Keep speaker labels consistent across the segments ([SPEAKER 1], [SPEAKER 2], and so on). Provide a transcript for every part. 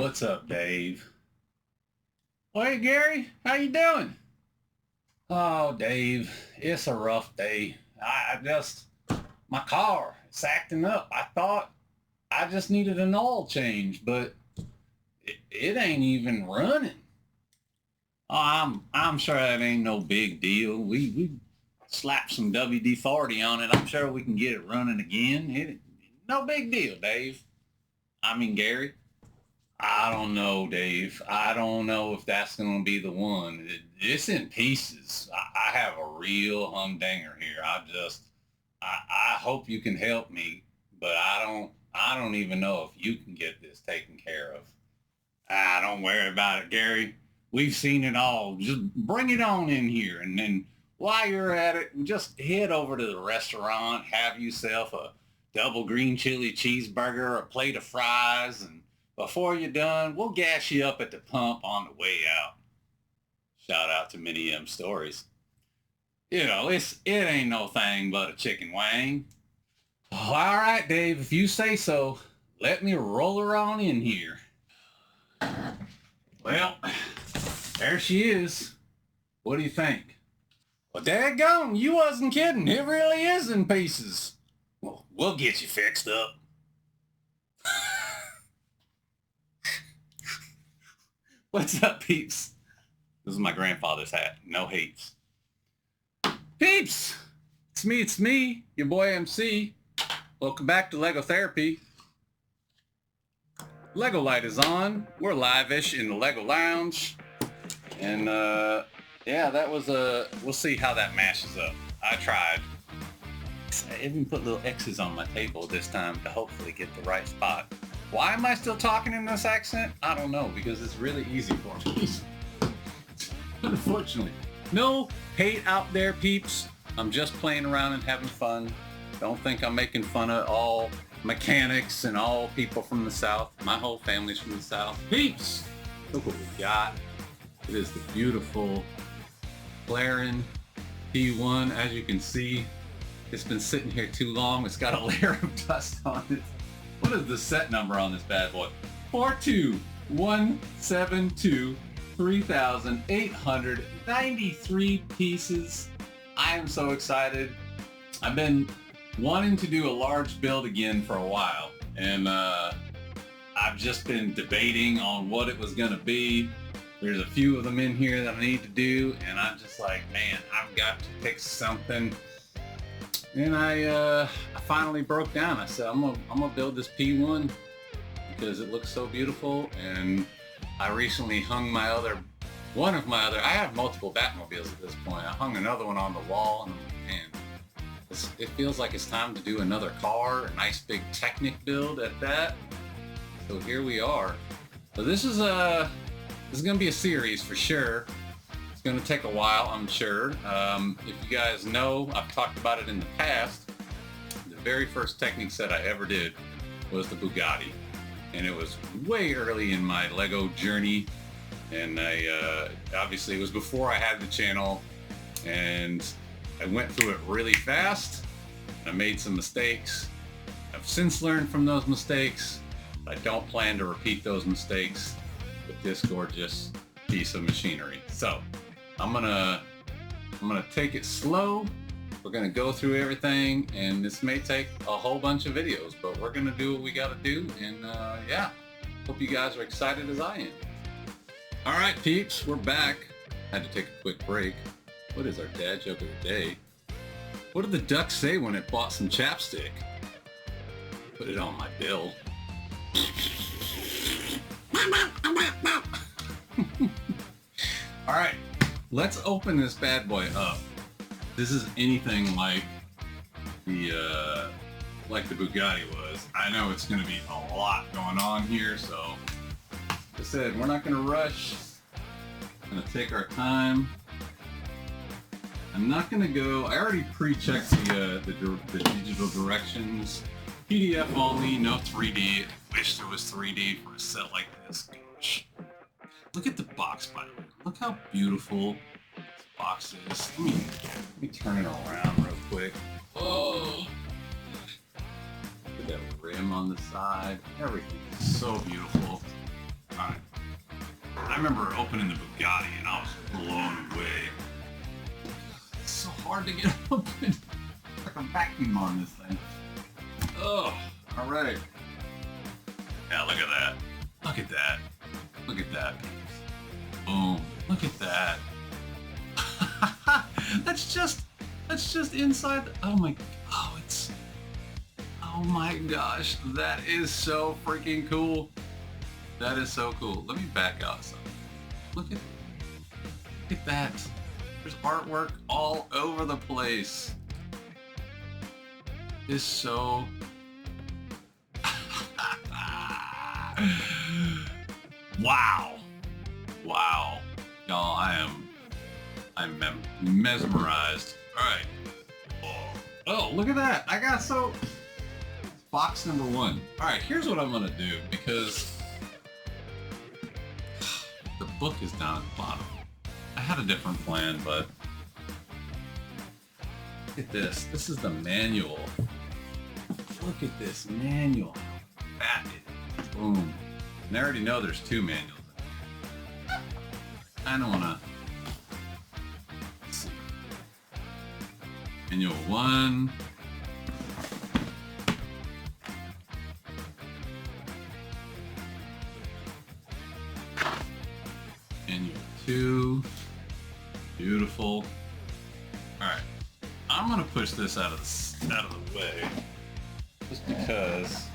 [SPEAKER 1] What's up, Dave? Hey, Gary, how you doing? Oh, Dave, it's a rough day. My car, it's acting up. I thought I just needed an oil change, but it ain't even running. Oh, I'm sure that ain't no big deal. We slapped some WD-40 on it. I'm sure we can get it running again. No big deal, Dave. I mean, Gary. I don't know, Dave. I don't know if that's going to be the one. It's in pieces. I have a real humdinger here. I hope you can help me, but I don't even know if you can get this taken care of. Don't worry about it, Gary. We've seen it all. Just bring it on in here, and then while you're at it, just head over to the restaurant, have yourself a double green chili cheeseburger, a plate of fries, and before you're done, we'll gas you up at the pump on the way out. Shout out to Mini M Stories. You know, it ain't no thing but a chicken wang. Oh, all right, Dave, if you say so, let me roll her on in here. Well, there she is. What do you think? Well, daggone, you wasn't kidding. It really is in pieces. Well, we'll get you fixed up. What's up, peeps? This is my grandfather's hat. No hates. Peeps! It's me, your boy MC. Welcome back to Lego Therapy. Lego light is on. We're live-ish in the Lego Lounge. And, yeah, that was we'll see how that mashes up. I tried. I even put little X's on my table this time to hopefully get the right spot. Why am I still talking in this accent? I don't know, because it's really easy for me. Unfortunately. No hate out there, peeps. I'm just playing around and having fun. Don't think I'm making fun of all mechanics and all people from the South. My whole family's from the South. Peeps! Look what we got. It is the beautiful McLaren P1. As you can see, it's been sitting here too long. It's got a layer of dust on it. What is the set number on this bad boy? 42172 3,893 pieces. I am so excited. I've been wanting to do a large build again for a while, and I've just been debating on what it was gonna be. There's a few of them in here that I need to do, and I'm just like, man, I've got to pick something. And I finally broke down. I said, I'm gonna build this P1 because it looks so beautiful. And I recently hung I have multiple Batmobiles at this point. I hung another one on the wall, and man, it feels like it's time to do another car, a nice big Technic build at that. So here we are. So this is gonna be a series for sure. It's going to take a while, I'm sure. If you guys know, I've talked about it in the past. The very first Technic set I ever did was the Bugatti. And it was way early in my Lego journey. And obviously it was before I had the channel. And I went through it really fast. I made some mistakes. I've since learned from those mistakes. I don't plan to repeat those mistakes with this gorgeous piece of machinery. So I'm gonna take it slow. We're gonna go through everything, and this may take a whole bunch of videos, but we're gonna do what we gotta do, and yeah, hope you guys are excited as I am. All right, peeps, we're back. Had to take a quick break. What is our dad joke of the day? What did the duck say when it bought some chapstick? Put it on my bill. All right, let's open this bad boy up. This is anything like the Bugatti was. I know it's going to be a lot going on here, so like I said, we're not going to rush. We're going to take our time. I'm not going to go. I already pre-checked the digital directions. PDF only, no 3D. Wish there was 3D for a set like this. Gosh. Look at the box, by the way. Look how beautiful this box is. Let me turn it around real quick. Oh! Look at that rim on the side. Everything is so beautiful. remember opening the Bugatti and I was blown away. It's so hard to get open. It's like a vacuum on this thing. Oh, all right. Now look at that. Look at that. Look at that. Boom. Look at that. That's just inside. Oh my gosh. That is so freaking cool. That is so cool. Let me back out some. Look at that. There's artwork all over the place. It's so wow. Wow. Y'all, I'm mesmerized. All right. Oh, look at that. I got box number 1. All right, here's what I'm gonna do because the book is down at the bottom. I had a different plan, but look at this. This is the manual. Look at this manual. Fat it. Boom. And I already know there's 2 manuals. I don't wanna. Let's see. Manual 1. Manual 2. Beautiful. All right. I'm gonna push this out of the way, just because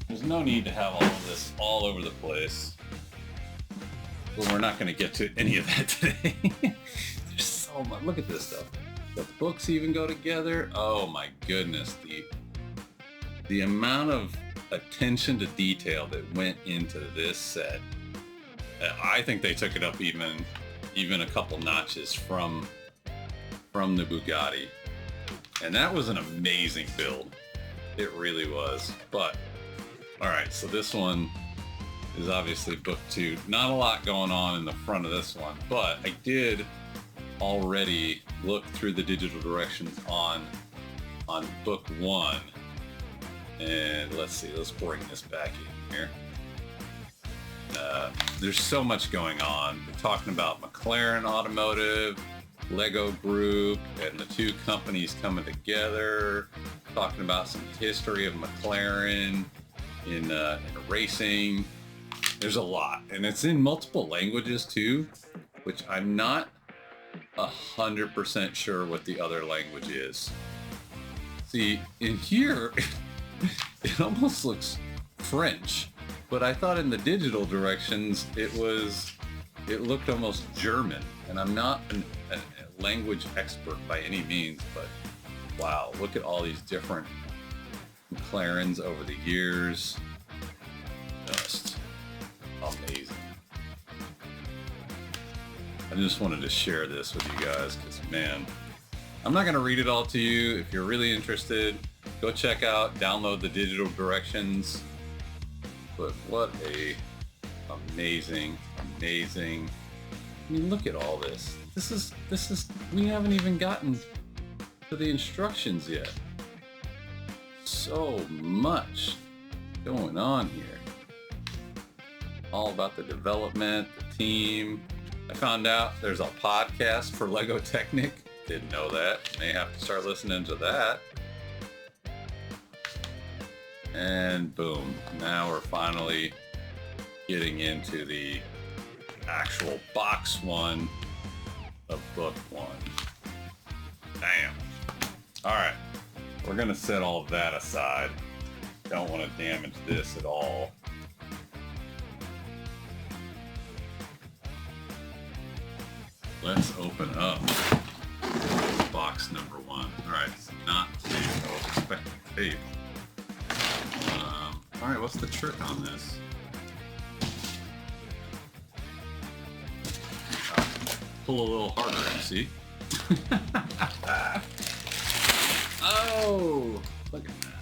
[SPEAKER 1] there's no need to have all of this all over the place. Well, we're not going to get to any of that today. There's so much. Look at this stuff. The books even go together. Oh my goodness. The amount of attention to detail that went into this set. I think they took it up even a couple notches from the Bugatti. And that was an amazing build. It really was. But, all right, so this one is obviously book 2. Not a lot going on in the front of this one, but I did already look through the digital directions on book 1. And let's see, let's bring this back in here. There's so much going on. We're talking about McLaren Automotive, Lego Group, and the 2 companies coming together. Talking about some history of McLaren in racing. There's a lot, and it's in multiple languages too, which I'm not 100% sure what the other language is. See, in here, it almost looks French, but I thought in the digital directions it looked almost German, and I'm not a language expert by any means, but wow, look at all these different McLarens over the years. Just amazing. I just wanted to share this with you guys because, man, I'm not going to read it all to you. If you're really interested, go check out, download the digital directions. But what a amazing. I mean, look at all this. This is, we haven't even gotten to the instructions yet. So much going on here. All about the development, the team. I found out there's a podcast for Lego Technic. Didn't know that. May have to start listening to that. And boom, now we're finally getting into the actual box 1 of book 1. Damn. All right, we're gonna set all of that aside. Don't want to damage this at all. Let's open up box number 1. All right, it's not tape. I was expecting tape. All right, what's the trick on this? Pull a little harder, see? Oh, look at that.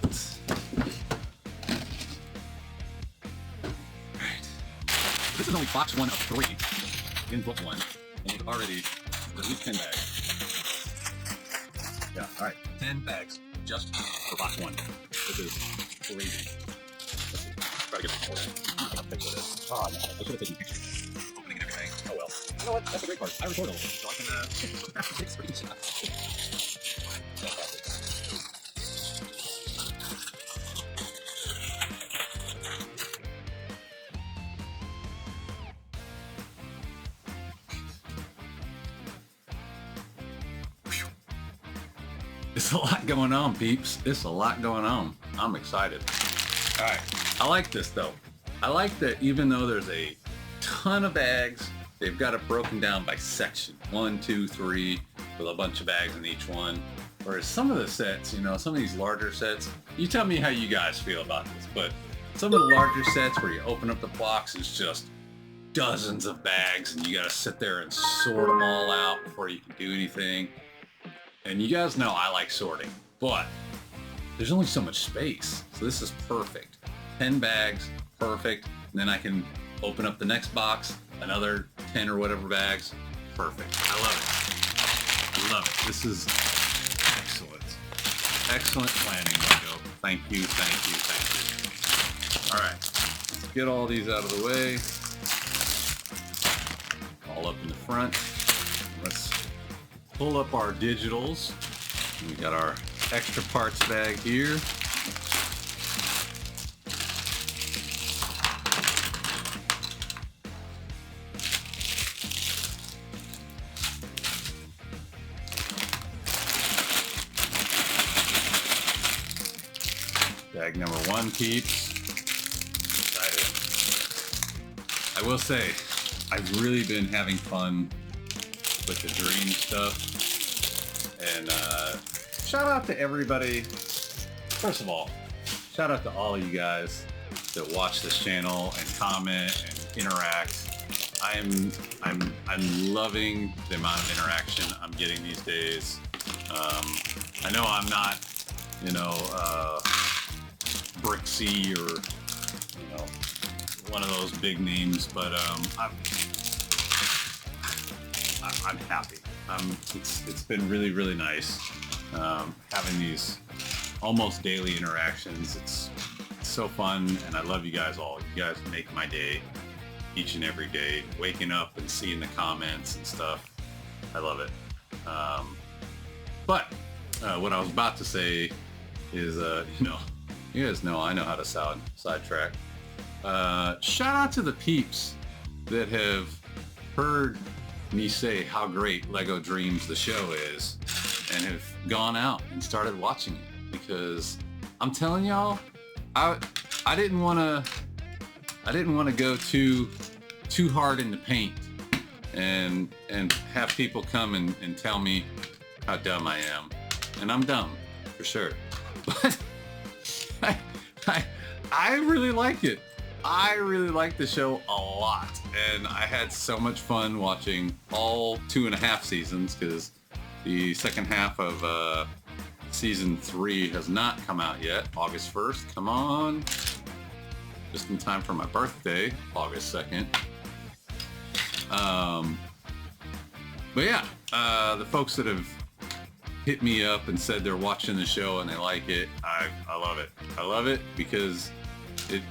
[SPEAKER 1] Alright. This is only box 1 of 3 in book 1. And you've already at least 10 bags. Yeah, alright. 10 bags just for box 1. This is crazy. Let's see. Try to get this photo. Take a picture of this. Oh, no. I should have taken pictures. Opening and everything.
[SPEAKER 2] You know what? That's the great part. I record all of it, so I can take screenshots.
[SPEAKER 1] It's a lot going on, peeps. It's a lot going on. I'm excited. All right. I like this, though. I like that even though there's a ton of bags, they've got it broken down by section. 1, 2, 3, with a bunch of bags in each one. Whereas some of the sets, you know, some of these larger sets, you tell me how you guys feel about this, but some of the larger sets where you open up the box, it's just dozens of bags and you got to sit there and sort them all out before you can do anything. And you guys know I like sorting, but there's only so much space. So this is perfect. 10 bags, perfect. And then I can open up the next box, another 10 or whatever bags. Perfect. I love it. I love it. This is excellent. Excellent planning, Lego. Thank you, thank you, thank you. All right, let's get all these out of the way. All up in the front. Let's pull up our digitals. We got our extra parts bag here. Bag number 1, peeps. Excited. I will say, I've really been having fun with the Dream stuff. And shout out to everybody. First of all, shout out to all of you guys that watch this channel and comment and interact. I'm loving the amount of interaction I'm getting these days. I know I'm not, you know, Brixie or, you know, one of those big names, but I'm happy. It's been really, really nice having these almost daily interactions. It's so fun, and I love you guys all. You guys make my day each and every day. Waking up and seeing the comments and stuff, I love it. But what I was about to say is, you know, you guys know I know how to sidetrack. Shout out to the peeps that have heard me say how great Lego Dreams the show is and have gone out and started watching it, because I'm telling y'all, I didn't want to go too hard in the paint and have people come and tell me how dumb I am, and I'm dumb for sure, but I really like it. I really like the show a lot, and I had so much fun watching all 2.5 seasons, because the second half of season 3 has not come out yet. August 1st, come on. Just in time for my birthday, August 2nd. But yeah, the folks that have hit me up and said they're watching the show and they like it, I love it. I love it because it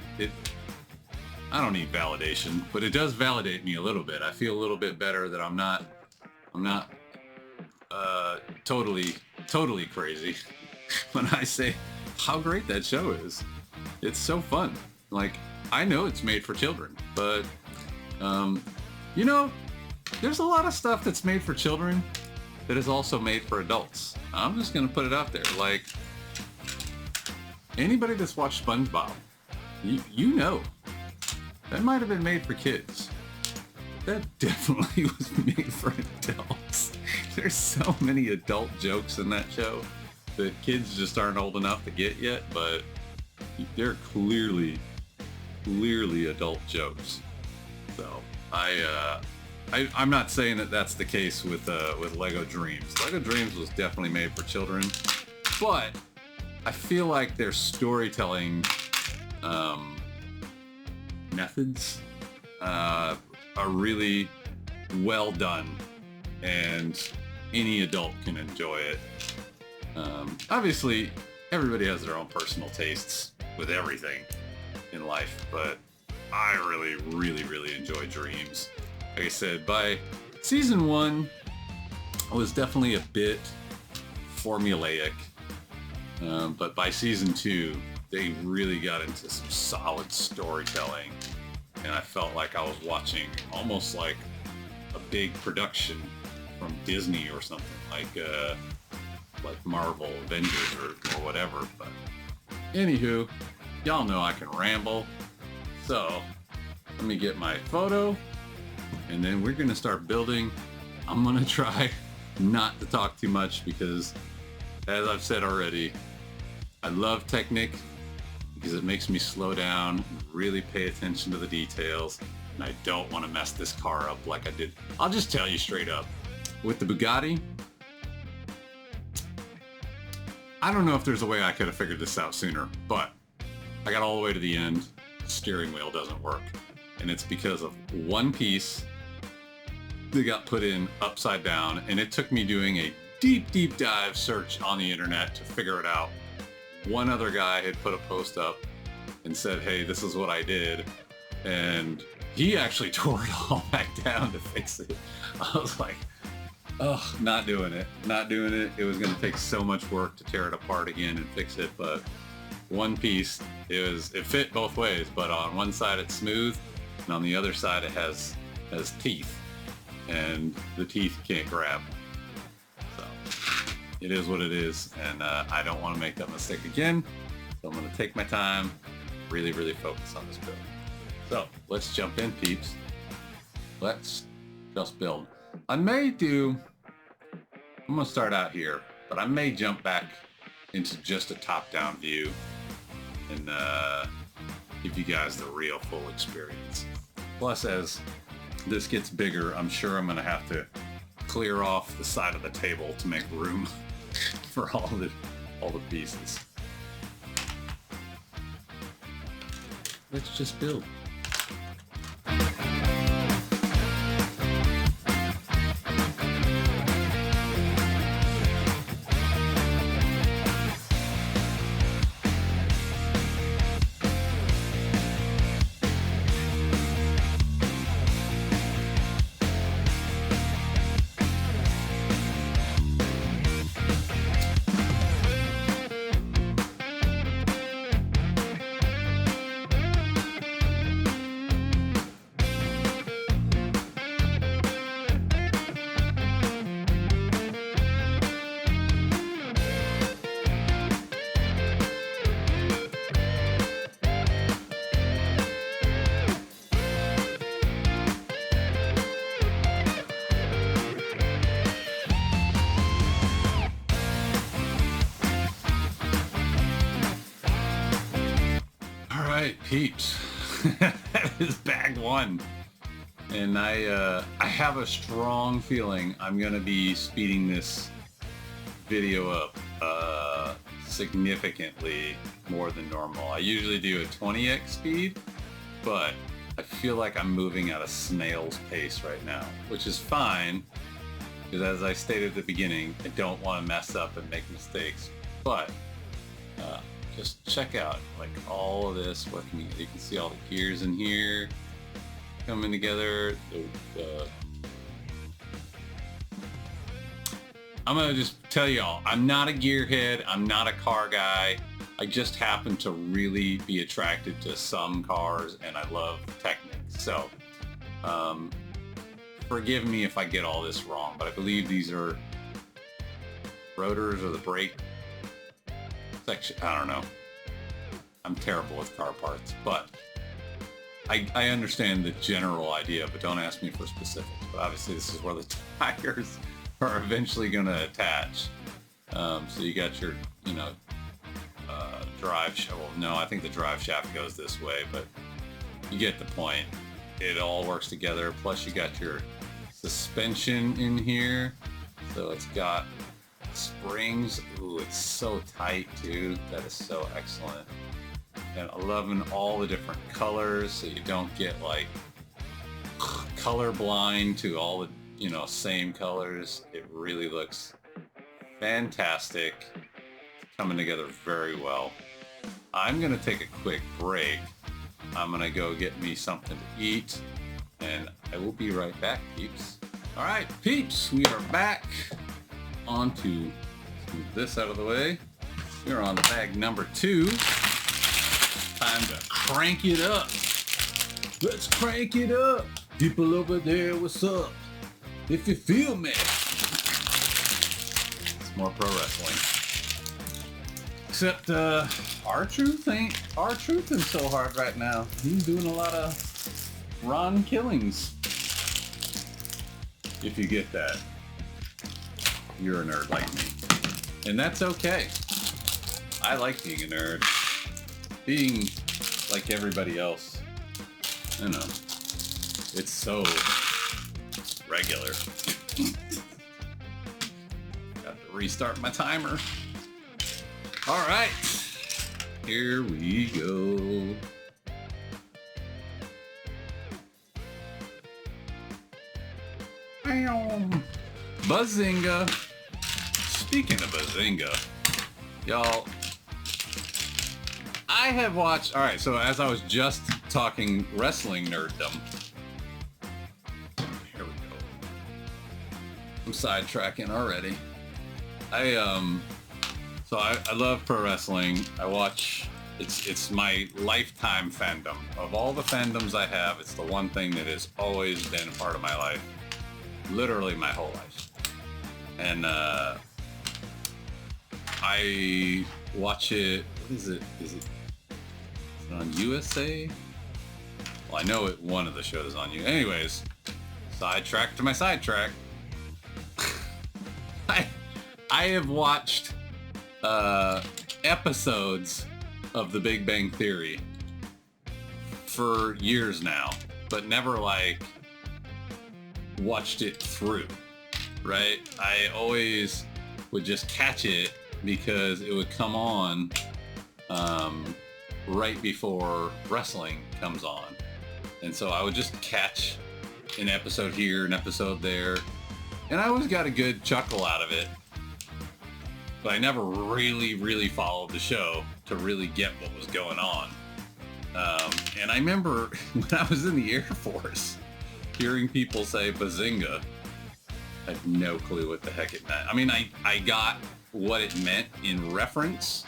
[SPEAKER 1] I don't need validation, but it does validate me a little bit. I feel a little bit better that I'm not totally crazy when I say how great that show is. It's so fun. Like, I know it's made for children, but you know, there's a lot of stuff that's made for children that is also made for adults. I'm just gonna put it out there. Like, anybody that's watched SpongeBob, you know, that might have been made for kids. That definitely was made for adults. There's so many adult jokes in that show that kids just aren't old enough to get yet, but they're clearly adult jokes. So I'm not saying that that's the case with Lego Dreams. Lego Dreams was definitely made for children, but I feel like their storytelling methods are really well done, and any adult can enjoy it. Obviously, everybody has their own personal tastes with everything in life, but I really enjoy Dreams. Like I said, by Season 1 was definitely a bit formulaic, but by season 2, they really got into some solid storytelling, and I felt like I was watching almost like a big production from Disney or something, like Marvel, Avengers, or whatever. But anywho, y'all know I can ramble, so let me get my photo, and then we're gonna start building. I'm gonna try not to talk too much because, as I've said already, I love Technic because it makes me slow down and really pay attention to the details, and I don't want to mess this car up like I did. I'll just tell you straight up, with the Bugatti, I don't know if there's a way I could have figured this out sooner, but I got all the way to the end, the steering wheel doesn't work, and it's because of one piece that got put in upside down, and it took me doing a deep dive search on the internet to figure it out. One other guy had put a post up and said, hey, this is what I did, and he actually tore it all back down to fix it. I was like, oh, not doing it. It was going to take so much work to tear it apart again and fix it, but one piece, it fit both ways, but on one side it's smooth, and on the other side it has teeth, and the teeth can't grab. So it is what it is, and I don't want to make that mistake again, so I'm going to take my time, really focus on this build. So let's jump in, peeps. Let's just build. I'm going to start out here, but I may jump back into just a top-down view and give you guys the real full experience. Plus, as this gets bigger, I'm sure I'm going to have to clear off the side of the table to make room for all the pieces. Let's just build. Peeps, that is bag one, and I have a strong feeling I'm gonna be speeding this video up significantly more than normal. I usually do a 20x speed, but I feel like I'm moving at a snail's pace right now, which is fine, because as I stated at the beginning, I don't want to mess up and make mistakes, but just check out like all of this working. You can see all the gears in here coming together. I'm gonna just tell y'all, I'm not a gearhead, I'm not a car guy. I just happen to really be attracted to some cars, and I love Technic. So forgive me if I get all this wrong, but I believe these are rotors or the brake section. I don't know. I'm terrible with car parts, but I understand the general idea, but don't ask me for specifics. But obviously this is where the tires are eventually going to attach. So you got your, drive shaft. Well, no, I think the drive shaft goes this way, but you get the point. It all works together. Plus you got your suspension in here. So it's got springs. Ooh, it's so tight, dude. That is so excellent. And I'm loving all the different colors, so you don't get like color blind to all the same colors. It really looks fantastic. It's coming together very well. I'm gonna take a quick break. I'm gonna go get me something to eat, and I will be right back, peeps. All right, peeps, we are back. On to move this out of the way. We're on bag number 2. Time to crank it up. Let's crank it up. People over there, what's up? If you feel me. It's more pro wrestling. Except R-Truth isn't so hard right now. He's doing a lot of Ron killings. If you get that, you're a nerd like me. And that's okay. I like being a nerd. Being like everybody else, you know, it's so regular. Got to restart my timer. All right, here we go. Bazinga. Speaking of Bazinga, y'all, I have watched, all right, so as I was just talking wrestling nerddom, here we go. I'm sidetracking already. I love pro wrestling. I watch, it's my lifetime fandom. Of all the fandoms I have, it's the one thing that has always been a part of my life. Literally my whole life. And I watch it, what is it? Is it on USA? Well, I know one of the shows is on you. Anyways, sidetrack to my sidetrack. I have watched episodes of The Big Bang Theory for years now, but never like watched it through, right? I always would just catch it because it would come on right before wrestling comes on. And so I would just catch an episode here, an episode there, and I always got a good chuckle out of it. But I never really followed the show to really get what was going on. And I remember when I was in the Air Force, hearing people say Bazinga, I had no clue what the heck it meant. I mean, I got what it meant in reference,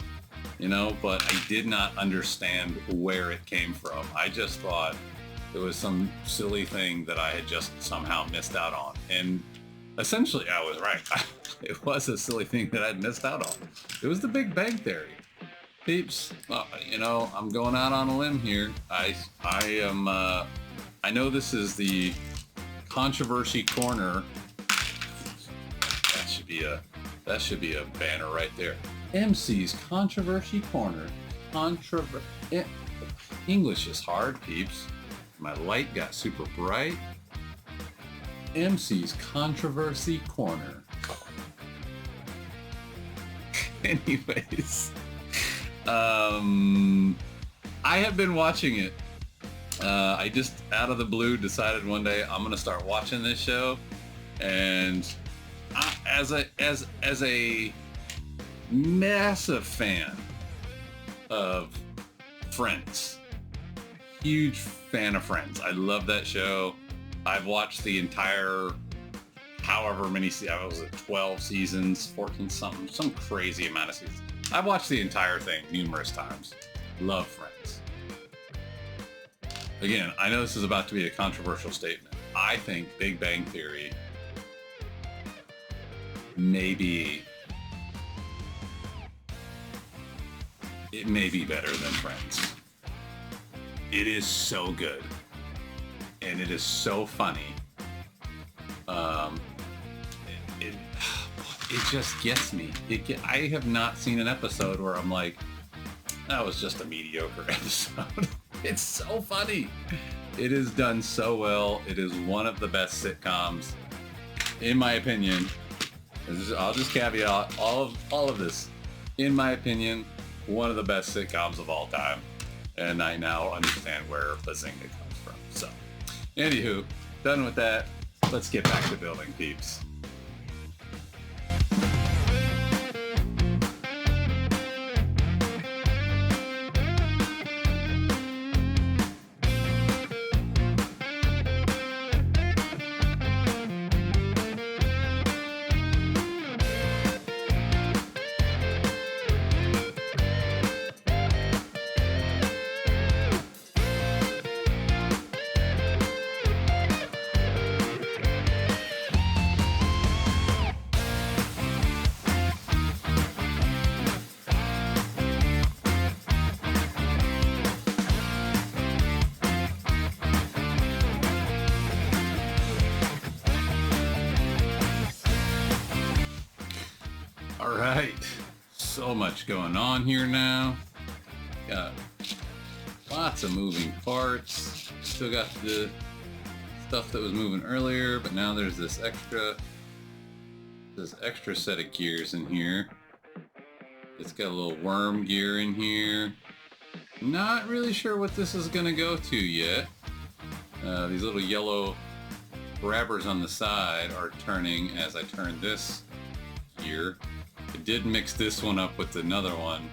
[SPEAKER 1] you know, but I did not understand where it came from. I just thought it was some silly thing that I had just somehow missed out on. And essentially, I was right. It was a silly thing that I'd missed out on. It was The Big Bang Theory. Peeps, you know, I'm going out on a limb here. I know this is the controversy corner. That should be a banner right there. MC's Controversy Corner. English is hard, peeps. My light got super bright. MC's Controversy Corner. Anyways, I have been watching it. I just out of the blue decided one day I'm gonna start watching this show, and as a massive fan of Friends, huge fan of Friends. I love that show. I've watched the entire, however many, was it 12 seasons, 14 something, some crazy amount of seasons. I've watched the entire thing numerous times. Love Friends. Again, I know this is about to be a controversial statement. I think Big Bang Theory may be better than Friends. It is so good. And it is so funny. It just gets me. I have not seen an episode where I'm like, that was just a mediocre episode. It's so funny. It is done so well. It is one of the best sitcoms, in my opinion. I'll just caveat all of this. In my opinion, one of the best sitcoms of all time. And I now understand where Bazinga comes from. So, anywho, done with that. Let's get back to building, peeps. Alright, so much going on here now. Got lots of moving parts. Still got the stuff that was moving earlier, but now there's this extra set of gears in here. It's got a little worm gear in here. Not really sure what this is gonna go to yet. These little yellow grabbers on the side are turning as I turn this gear. I did mix this one up with another one.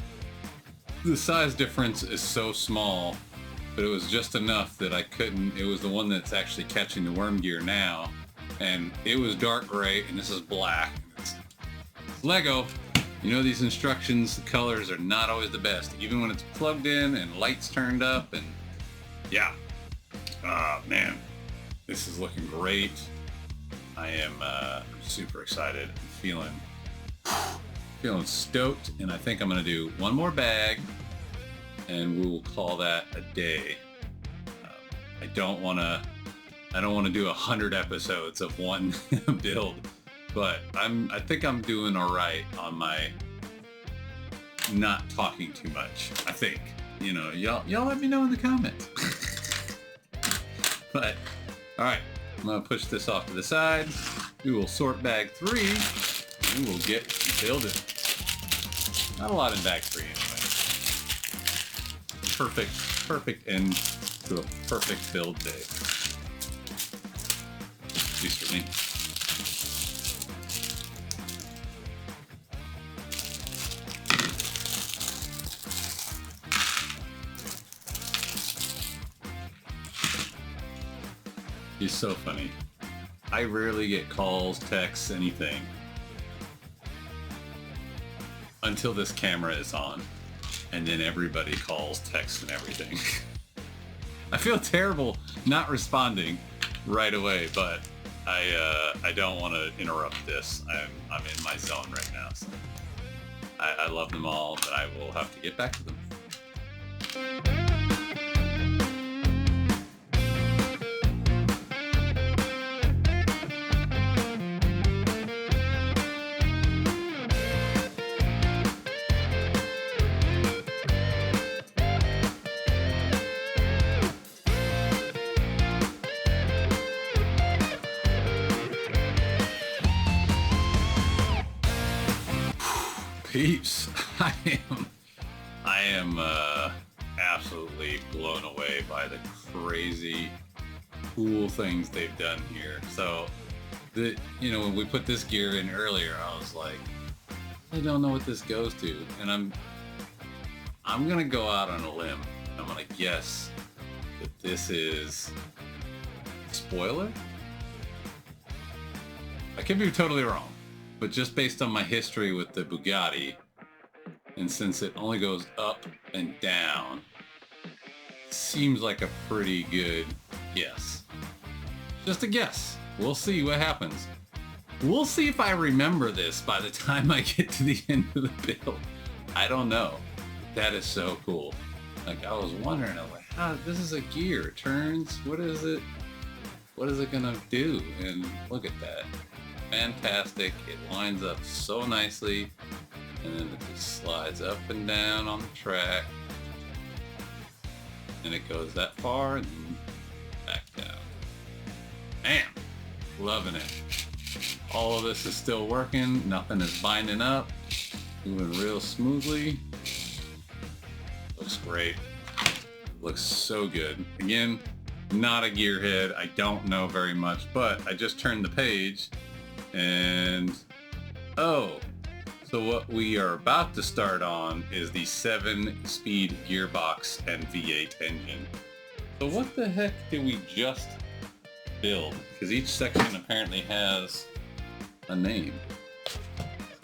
[SPEAKER 1] The size difference is so small, but it was just enough that I couldn't. It was the one that's actually catching the worm gear now, and it was dark gray, and this is black. It's Lego. You know these instructions, the colors are not always the best, even when it's plugged in and lights turned up, and yeah. Man, this is looking great. I am super excited. I'm feeling stoked, and I think I'm gonna do one more bag, and we will call that a day. I don't want to do 100 episodes of one build, but I think I'm doing all right on my not talking too much. I think, you know, y'all let me know in the comments. But all right, I'm gonna push this off to the side. We will sort bag 3, and we will get building. Not a lot in bag 3 anyway. Perfect end to a perfect build day. At least for me. He's so funny. I rarely get calls, texts, anything until this camera is on, and then everybody calls, texts, and everything. I feel terrible not responding right away, but I don't want to interrupt this. I'm in my zone right now, so I love them all, but I will have to get back to them. Peeps, I am absolutely blown away by the crazy cool things they've done here. So when we put this gear in earlier, I was like, I don't know what this goes to, and I'm gonna go out on a limb. I'm gonna guess that this is spoiler. I could be totally wrong. But just based on my history with the Bugatti, and since it only goes up and down, seems like a pretty good guess. Just a guess. We'll see what happens. We'll see if I remember this by the time I get to the end of the build. I don't know. That is so cool. Like, I was wondering, I was like, how, this is a gear. It turns, what is it? What is it gonna do? And look at that. Fantastic. It lines up so nicely, and then it just slides up and down on the track, and it goes that far and then back down. Man, loving it. All of this is still working. Nothing is binding up. Moving real smoothly. Looks great. Looks so good. Again, not a gearhead. I don't know very much, but I just turned the page. And so what we are about to start on is the 7-speed gearbox and V8 engine. So what the heck did we just build? Because each section apparently has a name.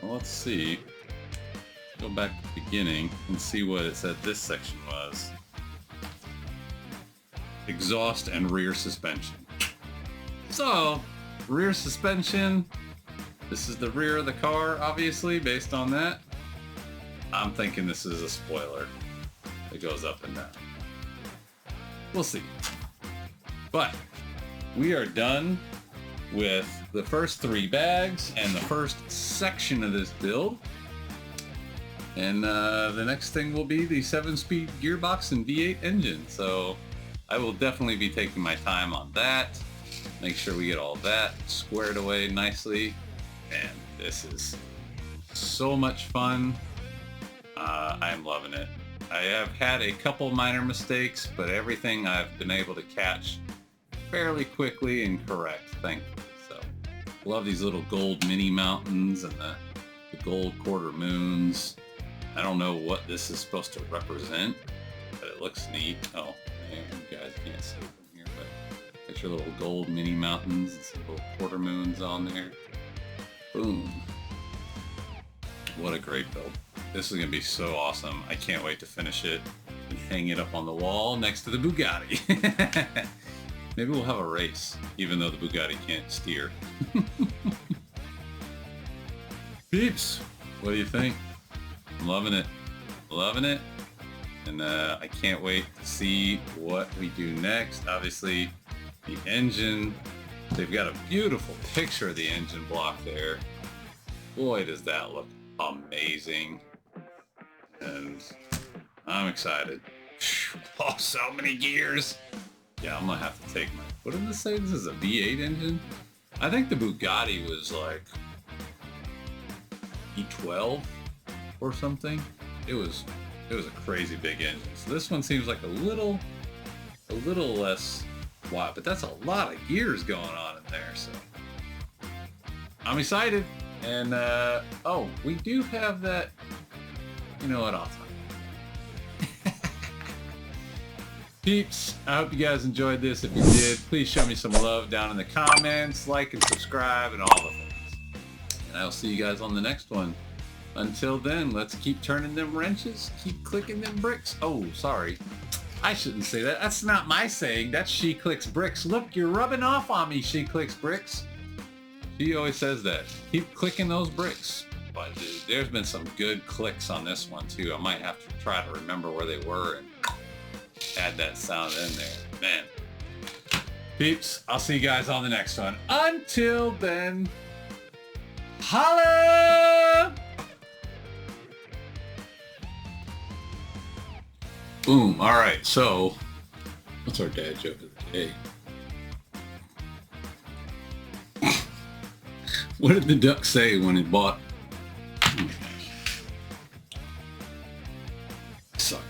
[SPEAKER 1] So let's see. Go back to the beginning and see what it said this section was. Exhaust and rear suspension. So, rear suspension. This is the rear of the car, obviously, based on that. I'm thinking this is a spoiler. It goes up and down. We'll see. But we are done with the first 3 bags and the first section of this build. And the next thing will be the 7-speed gearbox and V8 engine. So I will definitely be taking my time on that. Make sure we get all that squared away nicely. And this is so much fun. I'm loving it. I have had a couple minor mistakes, but everything I've been able to catch fairly quickly and correct, thankfully. So love these little gold mini mountains and the gold quarter moons. I don't know what this is supposed to represent, but it looks neat. Oh, man, you guys can't see from here, but got your little gold mini mountains and some little quarter moons on there. Boom. What a great build. This is going to be so awesome. I can't wait to finish it and hang it up on the wall next to the Bugatti. Maybe we'll have a race, even though the Bugatti can't steer. Peeps, what do you think? I'm loving it. Loving it. And I can't wait to see what we do next. Obviously, the engine. They've got a beautiful picture of the engine block there. Boy, does that look amazing. And I'm excited. Oh, so many gears. Yeah, I'm gonna have to take my... What did this say? This is a V8 engine? I think the Bugatti was like E12 or something. It was a crazy big engine. So this one seems like a little less wide, but that's a lot of gears going on in there. So I'm excited. And oh, we do have that. You know what? I'll talk. Peeps, I hope you guys enjoyed this. If you did, please show me some love down in the comments, like and subscribe and all the things. And I'll see you guys on the next one. Until then, let's keep turning them wrenches, keep clicking them bricks. Oh, sorry. I shouldn't say that. That's not my saying. That's She Clicks Bricks. Look, you're rubbing off on me, She Clicks Bricks. She always says that. Keep clicking those bricks. But dude, there's been some good clicks on this one too. I might have to try to remember where they were and add that sound in there. Man. Peeps, I'll see you guys on the next one. Until then, holla! Boom. All right. So, what's our dad joke of the day? What did the duck say when it bought? Suck.